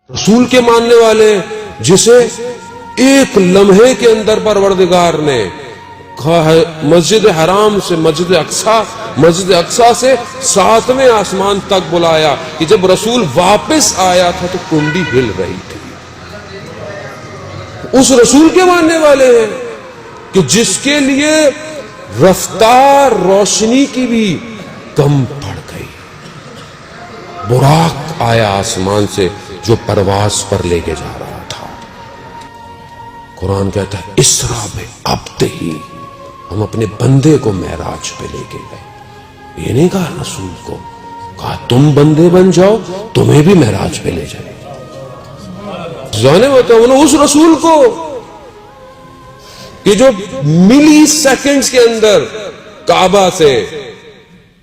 رسول کے ماننے والے جسے ایک لمحے کے اندر پروردگار نے مسجد حرام سے مسجد اقصی سے 7ویں آسمان تک بلایا کہ جب رسول واپس آیا تھا تو کنڈی ہل رہی تھی. اس رسول کے ماننے والے ہیں کہ جس کے لیے رفتار روشنی کی بھی کم پڑ گئی. براق آیا آسمان سے جو پرواز پر لے کے جا رہا تھا. قرآن کہتا ہے اسرا بعبدہ، ہم اپنے بندے کو معراج پہ لے کے گئے. یہ نہیں کہا رسول کو، کہا تم بندے بن جاؤ، تمہیں بھی معراج پہ لے جائے. جانے ہوتا ہے اس رسول کو کہ جو ملی سیکنڈز کے اندر کعبہ سے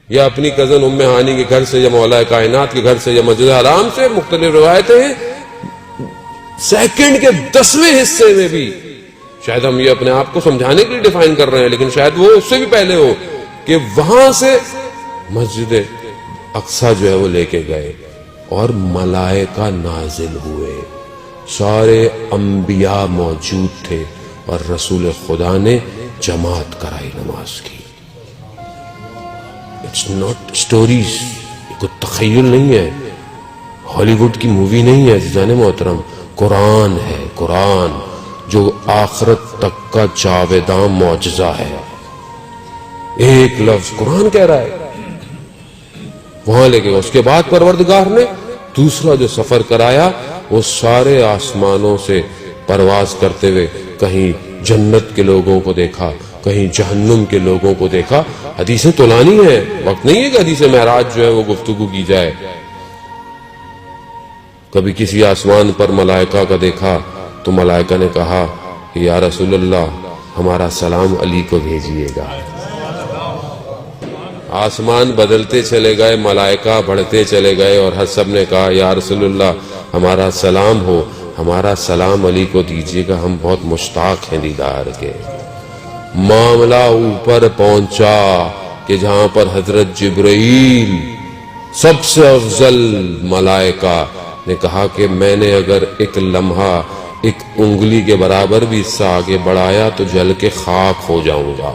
یا اپنی کزن ام ہانی کے گھر سے یا مولا کائنات کے گھر سے یا مسجد حرام سے، مختلف روایتیں ہیں، سیکنڈ کے 10ویں حصے میں بھی، شاید ہم یہ اپنے آپ کو سمجھانے کے لیے ڈیفائن کر رہے ہیں لیکن شاید وہ اس سے بھی پہلے ہو، کہ وہاں سے مسجد اقصی جو ہے وہ لے کے گئے اور ملائکہ نازل ہوئے. سارے انبیاء موجود تھے اور رسول خدا نے جماعت کرائی نماز کی. اٹس ناٹ سٹوریز، کوئی تخیل نہیں ہے، ہالی ووڈ کی مووی نہیں ہے عزیزان محترم. قرآن ہے، قرآن جو آخرت تک کا جاویداں معجزہ ہے. ایک لفظ قرآن کہہ رہا ہے وہاں لے کے. اس کے بعد پروردگار نے دوسرا جو سفر کرایا وہ سارے آسمانوں سے پرواز کرتے ہوئے کہیں جنت کے لوگوں کو دیکھا، کہیں جہنم کے لوگوں کو دیکھا. حدیثیں طولانی ہیں، وقت نہیں ہے کہ حدیث معراج جو ہے وہ گفتگو کی جائے. کبھی کسی آسمان پر ملائکہ کا دیکھا تو ملائکہ نے کہا کہ یا رسول اللہ ہمارا سلام علی کو بھیجیے گا. آسمان بدلتے چلے گئے، ملائکہ بڑھتے چلے گئے اور ہر سب نے کہا یا رسول اللہ ہمارا سلام ہو، ہمارا سلام علی کو دیجیے گا، ہم بہت مشتاق ہیں دیدار کے. معاملہ اوپر پہنچا کہ جہاں پر حضرت جبرائیل سب سے افضل ملائکہ نے کہا کہ میں نے اگر ایک لمحہ ایک انگلی کے برابر بھی اس سے آگے بڑھایا تو جل کے خاک ہو جاؤں گا.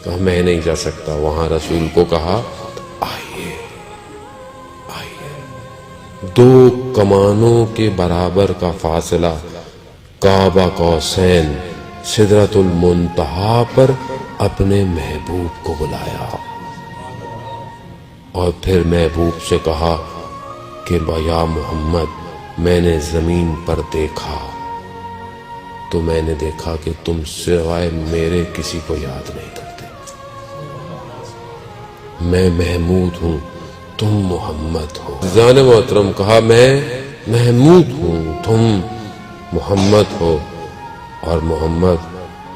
کہا میں نہیں جا سکتا. وہاں رسول کو کہا آئیے آئیے. 2 کمانوں کے برابر کا فاصلہ، کعبہ قوسین، سدرۃ المنتہا پر اپنے محبوب کو بلایا اور پھر محبوب سے کہا کہ یا محمد میں نے زمین پر دیکھا تو میں نے دیکھا کہ تم سوائے میرے کسی کو یاد نہیں کرتے. میں محمود ہوں، تم محمد ہو. عزیزان محترم کہا میں محمود ہوں، تم محمد ہو. اور محمد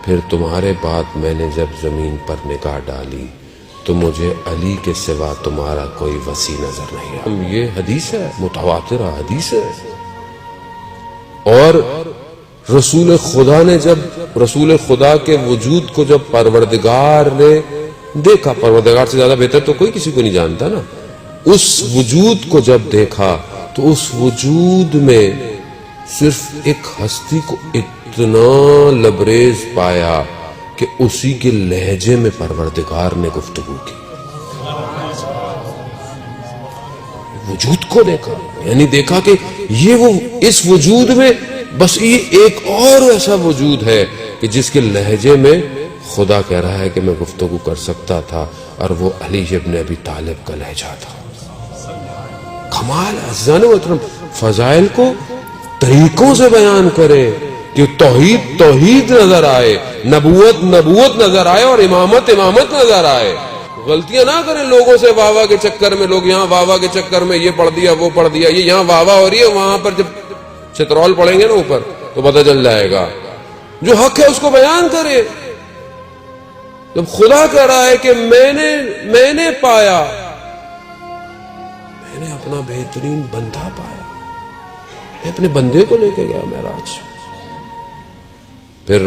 پھر تمہارے بعد میں نے جب زمین پر نگاہ ڈالی تو مجھے علی کے سوا تمہارا کوئی وسیع نظر نہیں آیا. یہ حدیث ہے، متواترہ حدیث ہے. اور رسول خدا نے جب رسول خدا کے وجود کو جب پروردگار نے دیکھا، پروردگار سے زیادہ بہتر تو کوئی کسی کو نہیں جانتا نا، اس وجود کو جب دیکھا تو اس وجود میں صرف ایک ہستی کو اتنا لبریز پایا کہ اسی کے لہجے میں پروردگار نے گفتگو کی. وجود کو دیکھا، یعنی دیکھا کہ یہ وہ اس وجود میں بس یہ ایک اور ایسا وجود ہے کہ جس کے لہجے میں خدا کہہ رہا ہے کہ میں گفتگو کر سکتا تھا، اور وہ علی ابن ابی طالب کا لہجہ تھا. کمال عزیزان محترم، فضائل کو طریقوں سے بیان کرے کہ توحید توحید نظر آئے، نبوت نبوت نظر آئے اور امامت امامت نظر آئے. غلطیاں نہ کریں لوگوں سے واہ واہ کے چکر میں. لوگ یہاں واہ واہ کے چکر میں یہ پڑھ دیا وہ پڑھ دیا، یہ یہاں واہ واہ ہو رہی ہے، وہاں پر جب چترول پڑھیں گے نا اوپر تو پتہ چل جائے گا. جو حق ہے اس کو بیان کرے. جب خدا کہہ رہا ہے کہ میں نے پایا، میں نے اپنا بہترین بندہ پایا، میں اپنے بندے کو لے کے گیا معراج. پھر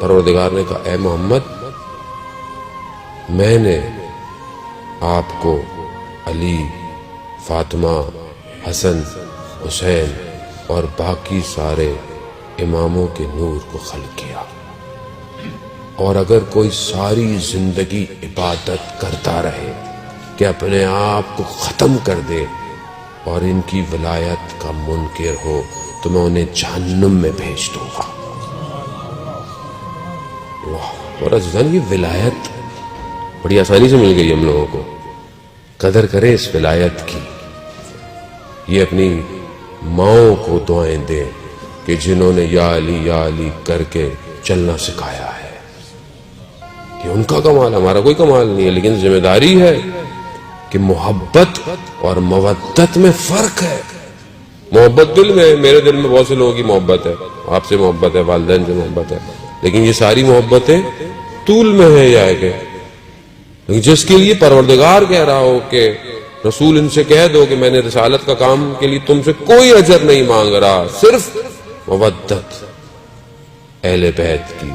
پروردگار نے کہا اے محمد میں نے آپ کو علی، فاطمہ، حسن حسین اور باقی سارے اماموں کے نور کو خلق کیا. اور اگر کوئی ساری زندگی عبادت کرتا رہے کہ اپنے آپ کو ختم کر دے اور ان کی ولایت کا منکر ہو تو میں انہیں جہنم میں بھیج دوں گا. اور عزیزان یہ ولایت بڑی آسانی سے مل گئی ہم لوگوں کو. قدر کرے اس ولایت کی. یہ اپنی ماؤں کو دعائیں دے کہ جنہوں نے یا علی کر کے چلنا سکھایا ہے. یہ ان کا کمال، ہمارا کوئی کمال نہیں ہے. لیکن ذمہ داری ہے کہ محبت اور مودت میں فرق ہے. محبت دل میں، میرے دل میں بہت سے لوگوں کی محبت ہے، آپ سے محبت ہے، والدین سے محبت ہے، لیکن یہ ساری محبتیں طول میں ہے یا ہے کہ جس کے لیے پروردگار کہہ رہا ہو کہ رسول ان سے کہہ دو کہ میں نے رسالت کا کام کے لیے تم سے کوئی اجر نہیں مانگ رہا، صرف مودت اہل بیت کی.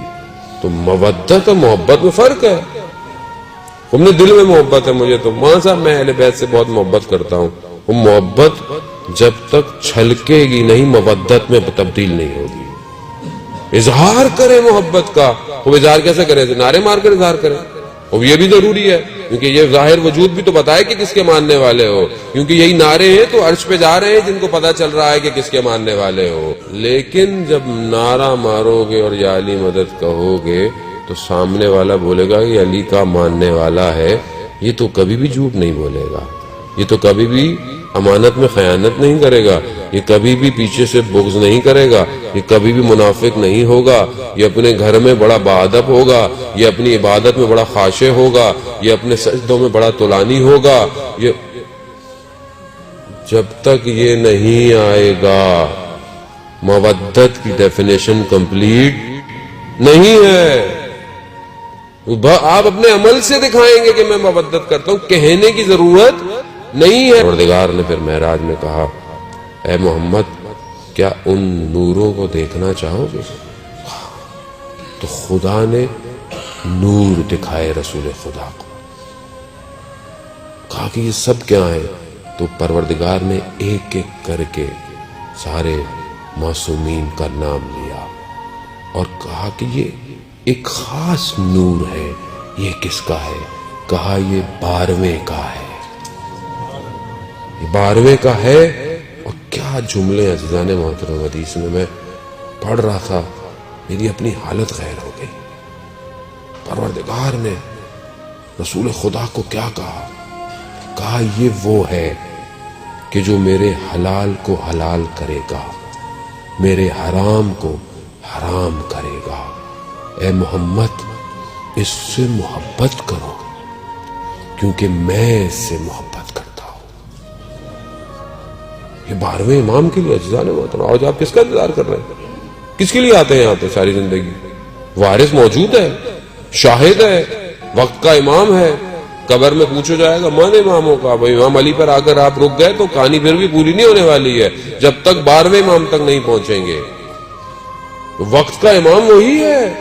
تو مودت اور محبت میں فرق ہے. تم نے دل میں محبت ہے مجھے تو ماں صاحب میں اہل بیت سے بہت محبت کرتا ہوں. وہ محبت جب تک چھلکے گی نہیں مودت میں تبدیل نہیں ہوگی. اظہار کرے محبت کا. وہ اظہار کیسے کرے؟ نعرے مار کر اظہار کرے. اور یہ بھی ضروری ہے کیونکہ یہ ظاہر وجود بھی تو بتائے کہ کس کے ماننے والے ہو. کیونکہ یہی نعرے ہیں تو عرش پہ جا رہے ہیں جن کو پتا چل رہا ہے کہ کس کے ماننے والے ہو. لیکن جب نعرہ مارو گے اور یا علی مدد کہو گے تو سامنے والا بولے گا کہ علی کا ماننے والا ہے، یہ تو کبھی بھی جھوٹ نہیں بولے گا، یہ تو کبھی بھی امانت میں خیانت نہیں کرے گا، یہ کبھی بھی پیچھے سے بغض نہیں کرے گا، یہ کبھی بھی منافق نہیں ہوگا، یہ اپنے گھر میں بڑا باادب ہوگا، یہ اپنی عبادت میں بڑا خاشع ہوگا، یہ اپنے سجدوں میں بڑا طولانی ہوگا. یہ جب تک یہ نہیں آئے گا مودت کی ڈیفینیشن کمپلیٹ نہیں ہے. آپ اپنے عمل سے دکھائیں گے کہ میں مودت کرتا ہوں، کہنے کی ضرورت نہیں ہے. پروردگار نے پھر معراج میں کہا اے محمد کیا ان نوروں کو دیکھنا چاہو گے؟ تو خدا نے نور دکھائے رسول خدا کو. کہا کہ یہ سب کیا ہے؟ تو پروردگار نے ایک ایک کر کے سارے معصومین کا نام لیا اور کہا کہ یہ ایک خاص نور ہے. یہ کس کا ہے؟ کہا یہ 12ویں کا ہے. یہ 12ویں کا ہے. اور کیا جملے عزیزان محترم، حدیث میں پڑھ رہا تھا میری اپنی حالت غیر ہو گئی. پروردگار نے رسول خدا کو کیا کہا؟ کہا یہ وہ ہے کہ جو میرے حلال کو حلال کرے گا، میرے حرام کو حرام کرے گا. اے محمد اس سے محبت کرو کیونکہ میں اس سے محبت کرتا ہوں. یہ 12ویں امام کے لیے عزیزان محترم. آج آپ کس کا انتظار کر رہے ہیں؟ کس کے لیے آتے ہیں یہاں پہ ساری زندگی؟ وارث موجود ہے، شاہد ہے، وقت کا امام ہے. قبر میں پوچھا جائے گا من اماموں کا. بھائی امام علی پر آ کر آپ رک گئے تو کہانی پھر بھی پوری نہیں ہونے والی ہے جب تک 12ویں امام تک نہیں پہنچیں گے. وقت کا امام وہی ہے.